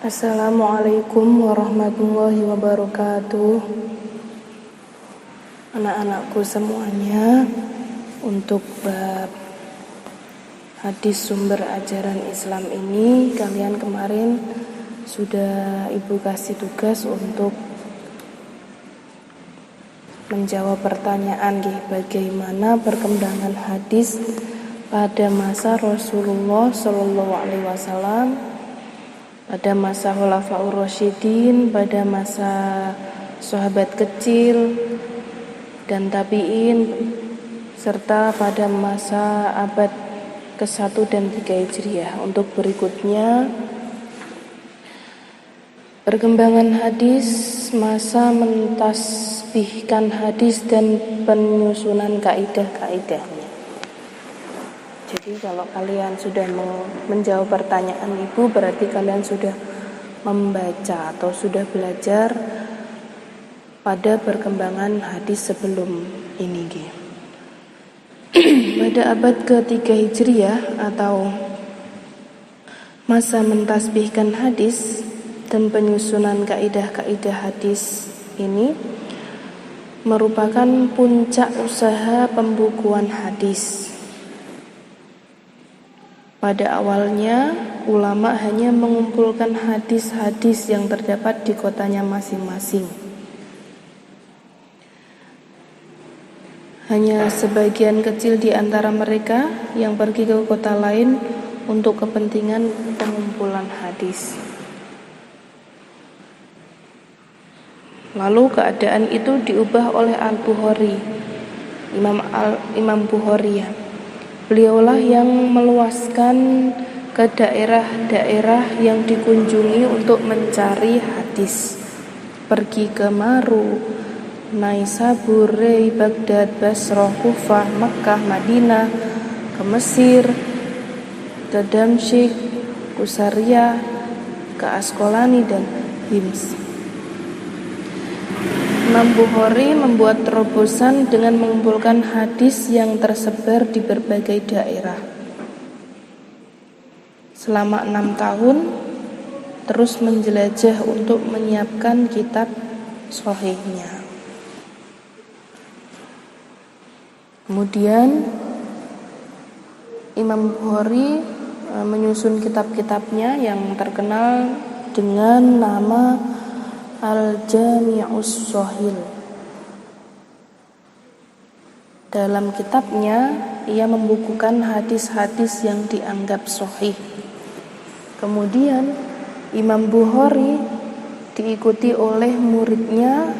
Assalamualaikum warahmatullahi wabarakatuh. Anak-anakku semuanya, untuk bab hadis sumber ajaran Islam ini, kalian kemarin sudah Ibu kasih tugas untuk menjawab pertanyaan bagaimana perkembangan hadis pada masa Rasulullah Shallallahu Alaihi Wasallam, pada masa Khulafaur Rasyidin, pada masa sahabat kecil dan tabi'in, serta pada masa abad ke-1 dan 3 Hijriah. Untuk berikutnya, perkembangan hadis, masa mentasbihkan hadis dan penyusunan kaidah-kaidahnya. Jadi kalau kalian sudah menjawab pertanyaan Ibu, berarti kalian sudah membaca atau sudah belajar pada perkembangan hadis sebelum ini. Pada abad ke-3 Hijriah atau masa mentasbihkan hadis dan penyusunan kaidah-kaidah hadis ini merupakan puncak usaha pembukuan hadis. Pada awalnya, ulama hanya mengumpulkan hadis-hadis yang terdapat di kotanya masing-masing. Hanya sebagian kecil di antara mereka yang pergi ke kota lain untuk kepentingan pengumpulan hadis. Lalu keadaan itu diubah oleh Al-Bukhari, Imam Bukhari. Beliaulah yang meluaskan ke daerah-daerah yang dikunjungi untuk mencari hadis. Pergi ke Maru, Naisabur, Baghdad, Basrah, Kufah, Makkah, Madinah, ke Mesir, ke Damsyik, Kusariyah, ke Asqalani dan Hims. Imam Bukhari membuat terobosan dengan mengumpulkan hadis yang tersebar di berbagai daerah. Selama 6 tahun terus menjelajah untuk menyiapkan kitab sahihnya. Kemudian Imam Bukhari menyusun kitab-kitabnya yang terkenal dengan nama Al-Jami'us Shahih. Dalam kitabnya, ia membukukan hadis-hadis yang dianggap sahih. Kemudian, Imam Bukhari diikuti oleh muridnya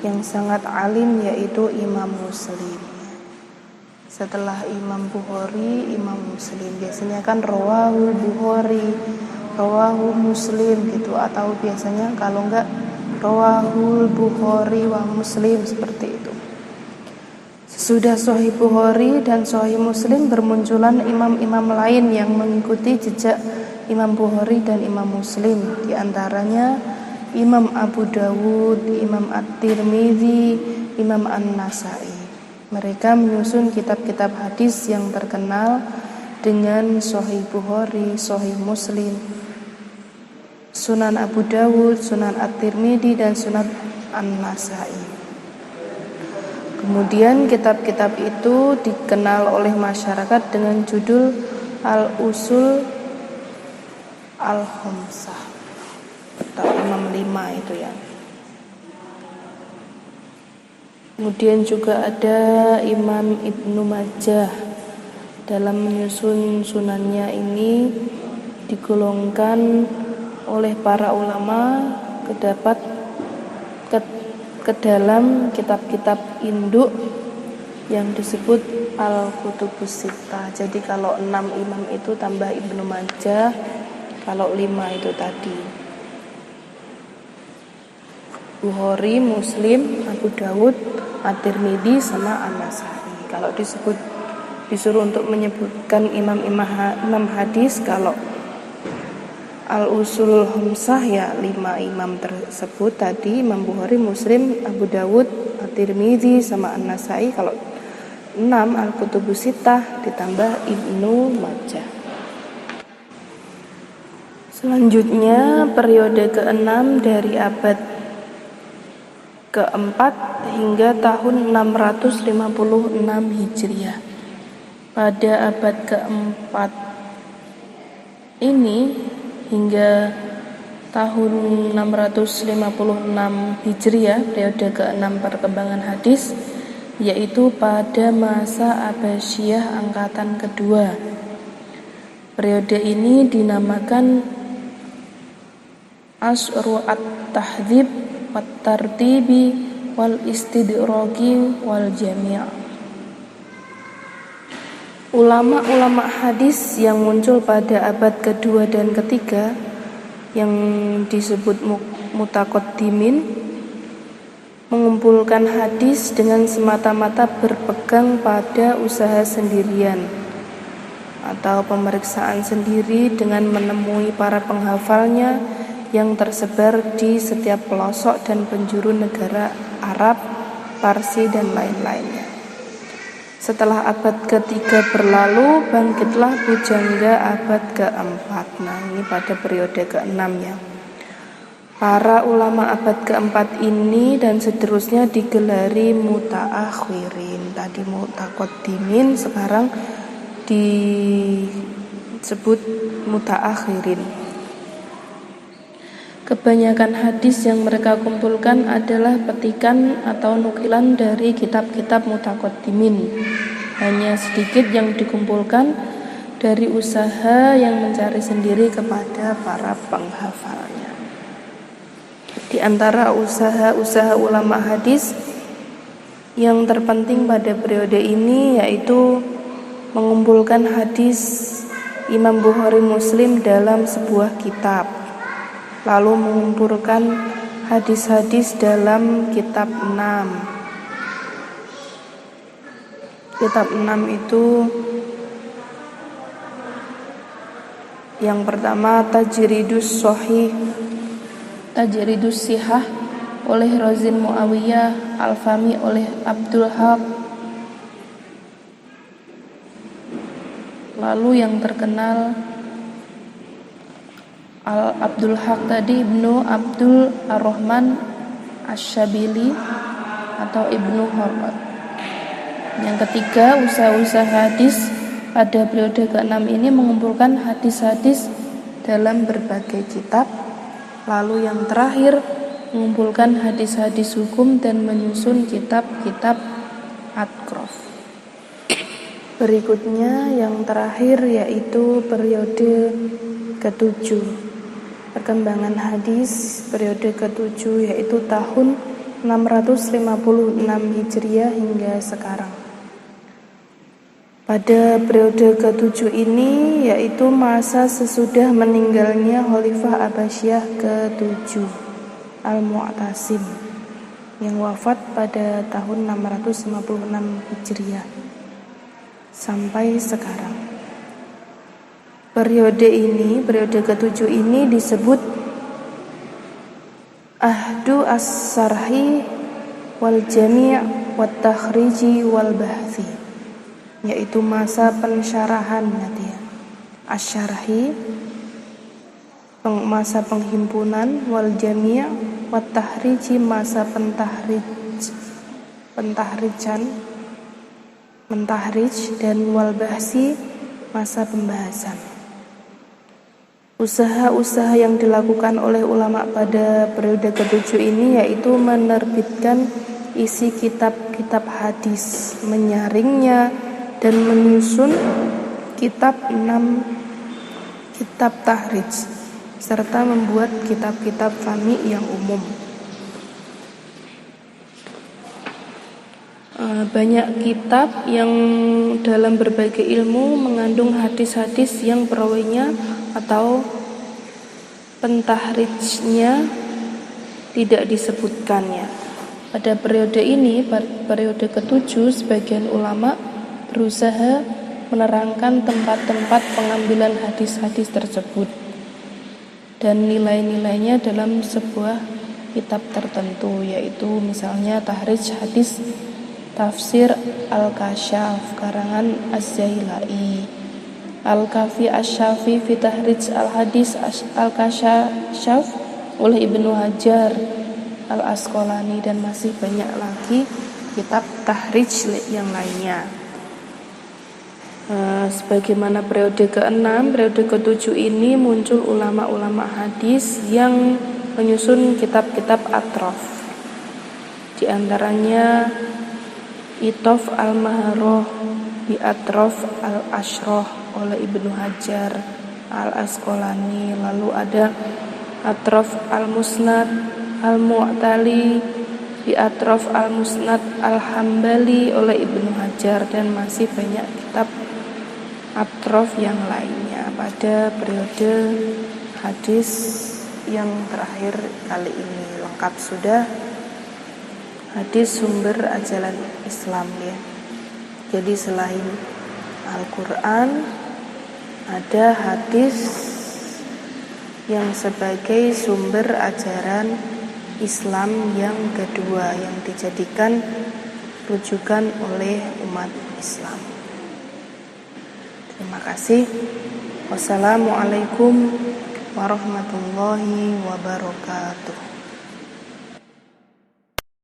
yang sangat alim, yaitu Imam Muslim. Setelah Imam Bukhari, Imam Muslim. Biasanya kan rawahul Bukhari, rawahu Muslim gitu, atau biasanya kalau enggak rawahul Bukhari wa Muslim, seperti itu. Sesudah Sahih Bukhari dan Sahih Muslim, bermunculan imam-imam lain yang mengikuti jejak Imam Bukhari dan Imam Muslim. Di antaranya Imam Abu Dawud, Imam At-Tirmidzi, Imam An-Nasai. Mereka menyusun kitab-kitab hadis yang terkenal dengan Sahih Bukhari, Sahih Muslim, Sunan Abu Dawud, Sunan At-Tirmidzi, dan Sunan An-Nasai. Kemudian kitab-kitab itu dikenal oleh masyarakat dengan judul Al-Usul Al-Khamsah atau Imam 5 itu ya. Kemudian juga ada Imam Ibnu Majah. Dalam menyusun sunannya ini digolongkan oleh para ulama ke dalam kitab-kitab induk yang disebut Al-Kutubus Sittah. Jadi kalau 6 imam itu tambah Ibnu Majah, kalau 5 itu tadi Bukhari, Muslim, Abu Dawud, At-Tirmidzi sama An-Nasai. Kalau disuruh untuk menyebutkan imam hadis, kalau Al-Usul Khamsah ya 5 imam tersebut tadi, Imam Bukhari, Muslim, Abu Dawud, At-Tirmidzi sama An-Nasai. Kalau 6 Al-Kutubus Sittah ditambah Ibnu Majah. Selanjutnya periode ke-6 dari abad ke-4 hingga tahun 656 Hijriah. Pada abad ke-4 ini hingga tahun 656 Hijriah, periode ke-6 perkembangan hadis, yaitu pada masa Abbasiyah angkatan kedua. Periode ini dinamakan Asru at-Tahdhib wat-Tartibi wal Istidraki wal Jami'. Ulama-ulama hadis yang muncul pada abad kedua dan ketiga yang disebut mutaqaddimin mengumpulkan hadis dengan semata-mata berpegang pada usaha sendirian atau pemeriksaan sendiri dengan menemui para penghafalnya yang tersebar di setiap pelosok dan penjuru negara Arab, Parsi, dan lain-lainnya. Setelah abad ketiga berlalu, bangkitlah pujangga abad keempat. Nah, ini pada periode ke-6 ya. Para ulama abad keempat ini dan seterusnya digelari mutaakhirin. Tadi mutaqaddimin, sekarang disebut mutaakhirin. Kebanyakan hadis yang mereka kumpulkan adalah petikan atau nukilan dari kitab-kitab mutaqaddimin. Hanya sedikit yang dikumpulkan dari usaha yang mencari sendiri kepada para penghafalnya. Di antara usaha-usaha ulama hadis yang terpenting pada periode ini yaitu mengumpulkan hadis Imam Bukhari Muslim dalam sebuah kitab, lalu mengumpulkan hadis-hadis dalam kitab 6. Kitab 6 itu yang pertama Tajridus Sihah oleh Razin Muawiyah, Al-Fami oleh Abdul Haq. Lalu yang terkenal Abdul Haq tadi Ibnu Abdul Ar-Rahman Asy-Syabili atau Ibnu Hormat. Yang ketiga, usaha-usaha hadis pada periode ke-6 ini mengumpulkan hadis-hadis dalam berbagai kitab. Lalu yang terakhir, mengumpulkan hadis-hadis hukum dan menyusun kitab-kitab adkraf. Berikutnya yang terakhir yaitu periode ke-7 perkembangan hadis, periode ke-7 yaitu tahun 656 Hijriah hingga sekarang. Pada periode ke-7 ini yaitu masa sesudah meninggalnya Khalifah Abbasiyah ke-7 Al-Mu'tasim yang wafat pada tahun 656 Hijriah sampai sekarang. Periode ke-7 ini disebut Ahdu as-Sarhi wal Jami' wat Takhriji wal Bahthi, yaitu masa pensyarahan nanti ya. As-Syarhi masa penghimpunan, wal Jami' wat Takhriji masa mentahrij, dan wal Bahthi masa pembahasan. Usaha-usaha yang dilakukan oleh ulama pada periode ke-7 ini yaitu menerbitkan isi kitab-kitab hadis, menyaringnya dan menyusun kitab 6 kitab tahrij serta membuat kitab-kitab fani yang umum. Banyak kitab yang dalam berbagai ilmu mengandung hadis-hadis yang perawinya atau pentahrijnya tidak disebutkannya. Pada periode ini, periode ke-7, sebagian ulama berusaha menerangkan tempat-tempat pengambilan hadis-hadis tersebut dan nilai-nilainya dalam sebuah kitab tertentu, yaitu misalnya tahrij hadis Tafsir Al-Kasyaf karangan Az-Zailai, Al-Kafi Asy-Syafi fi Tahrij Al-Hadis Al-Kasyaf oleh Ibnu Hajar Al-Asqalani, dan masih banyak lagi kitab tahrij yang lainnya. Sebagaimana periode ke-6, periode ke-7 ini muncul ulama-ulama hadis yang menyusun kitab-kitab atrof. Di antaranya Itof Al-Maharoh bi Atrof Al-Ashroh oleh Ibnu Hajar Al-Asqalani. Lalu ada Atrof Al-Musnad Al-Mu'tali bi Atrof Al-Musnad Al-Hambali oleh Ibnu Hajar, dan masih banyak kitab atrof yang lainnya pada periode hadis yang terakhir kali ini. Lengkap sudah hadis sumber ajaran Islam ya. Jadi selain Al-Quran, ada hadis yang sebagai sumber ajaran Islam yang kedua yang dijadikan rujukan oleh umat Islam. Terima kasih. Wassalamualaikum warahmatullahi wabarakatuh.